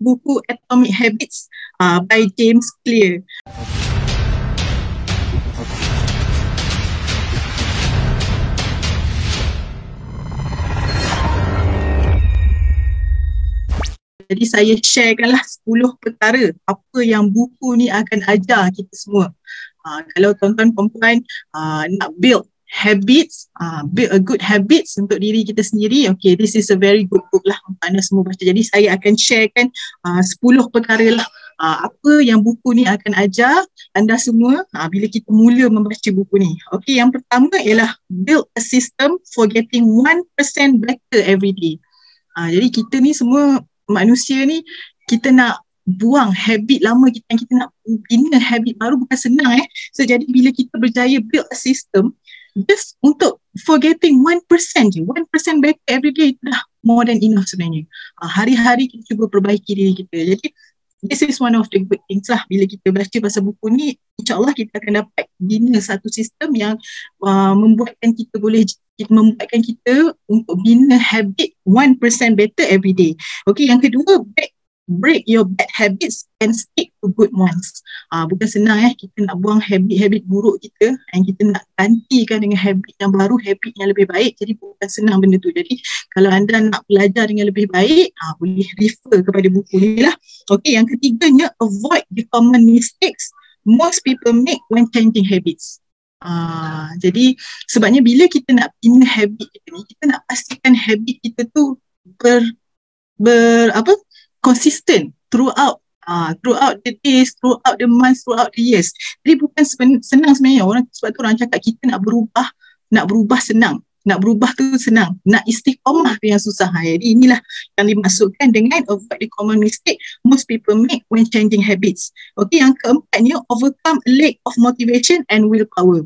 buku Atomic Habits by James Clear. Jadi saya sharekanlah 10 perkara apa yang buku ni akan ajar kita semua. Kalau tuan-tuan perempuan nak build habits, build a good habits untuk diri kita sendiri, okay, this is a very good book lah untuk anda semua baca. Jadi saya akan sharekan 10 perkara lah apa yang buku ni akan ajar anda semua bila kita mula membaca buku ni. Okay, yang pertama ialah build a system for getting 1% better every day. Jadi kita ni semua manusia ni, kita nak buang habit lama kita, yang kita nak bina habit baru bukan senang So jadi bila kita berjaya build a system just untuk for getting 1% je, 1% better every day, itu dah more than enough sebenarnya. Hari-hari kita cuba perbaiki diri kita. Jadi this is one of the good things lah. Bila kita baca pasal buku ni, insyaAllah kita akan dapat bina satu sistem yang membuatkan kita membuatkan kita untuk bina habit 1% better every day. Okay, yang kedua, break your bad habits and stick to good ones. Bukan senang kita nak buang habit-habit buruk kita and kita nak gantikan dengan habit yang baru, habit yang lebih baik. Jadi bukan senang benda tu. Jadi kalau anda nak belajar dengan lebih baik, boleh refer kepada buku ni lah. Okay, yang ketiganya, avoid the common mistakes most people make when changing habits. Jadi sebabnya bila kita nak bina habit kita ni, kita nak pastikan habit kita tu consistent throughout the days, throughout the months, throughout the years. Jadi bukan senang sebenarnya. Sebab tu orang cakap kita nak berubah senang. Nak berubah tu senang, nak istiqamah tu yang susah. Jadi inilah yang dimaksudkan dengan avoid the common mistake most people make when changing habits. Okay, yang keempatnya, overcome a lack of motivation and willpower.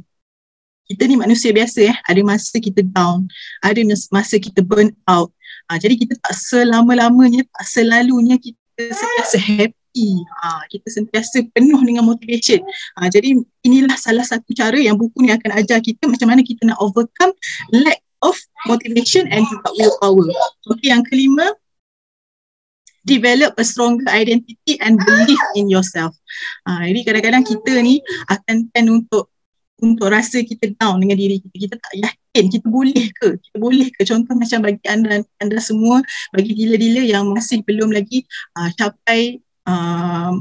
Kita ni manusia biasa ada masa kita down, ada masa kita burn out. Jadi kita tak selama-lamanya, tak selalunya kita sentiasa happy. Kita sentiasa penuh dengan motivation. Jadi inilah salah satu cara yang buku ni akan ajar kita macam mana kita nak overcome lack of motivation and juga willpower. Okay, yang kelima, develop a stronger identity and belief in yourself. Jadi kadang-kadang kita ni akan tend untuk rasa kita down dengan diri kita. Kita tak yakin kita boleh ke? Contoh macam bagi anda semua, bagi dealer-dealer yang masih belum lagi capai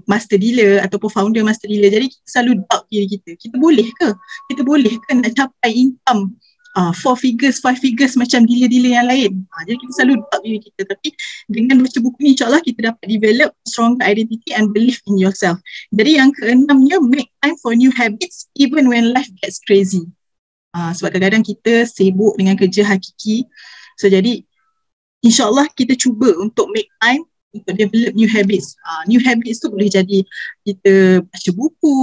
master dealer ataupun founder master dealer. Jadi kita selalu doubt diri kita. Kita boleh ke nak capai income 4 figures, 5 figures macam dealer-dealer yang lain. Jadi kita selalu doubt diri kita. Tapi dengan baca buku ni, insyaAllah kita dapat develop strong identity and belief in yourself. Jadi yang keenamnya, make time for new habits even when life gets crazy. Sebab kadang-kadang kita sibuk dengan kerja hakiki. So jadi insyaAllah kita cuba untuk make time untuk develop new habits. New habits tu boleh jadi kita baca buku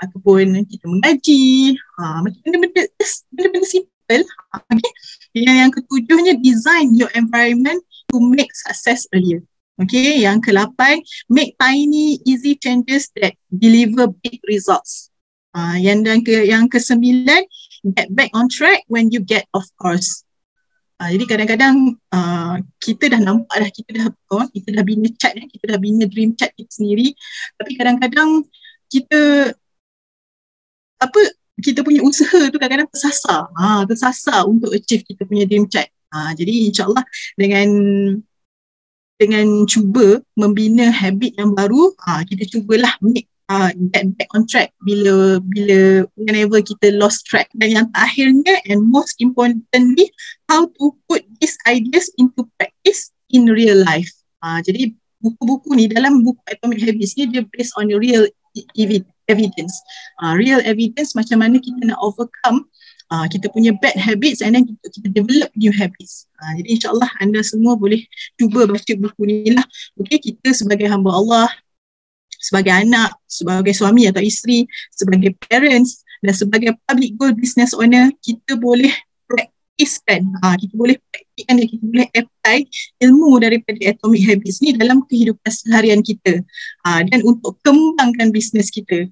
ataupun kita mengaji. Macam benda-benda simple. Okay. Yang ketujuhnya, design your environment to make success earlier. Okay. Yang ke-8, make tiny easy changes that deliver big results. Yang ke-9, get back on track when you get off course. Jadi kadang-kadang kita dah nampak dah, kita dah bina chart, kita dah bina dream chart kita sendiri, tapi kadang-kadang kita punya usaha tu kadang-kadang tersasar untuk achieve kita punya dream chart. Jadi insyaAllah dengan cuba membina habit yang baru, kita cubalah get back on track bila whenever kita lost track. Dan yang terakhirnya and most importantly, how to put these ideas into practice in real life. Jadi buku-buku ni, dalam buku Atomic Habits ni, dia based on real evidence. Real evidence macam mana kita nak overcome kita punya bad habits and then kita develop new habits. Jadi insyaAllah anda semua boleh cuba baca buku ni lah. Okay, kita sebagai hamba Allah, sebagai anak, sebagai suami atau isteri, sebagai parents dan sebagai public goal business owner, kita boleh praktiskan, kita boleh praktikkan dan kita boleh apply ilmu daripada Atomic Habits ni dalam kehidupan seharian kita dan untuk kembangkan bisnes kita.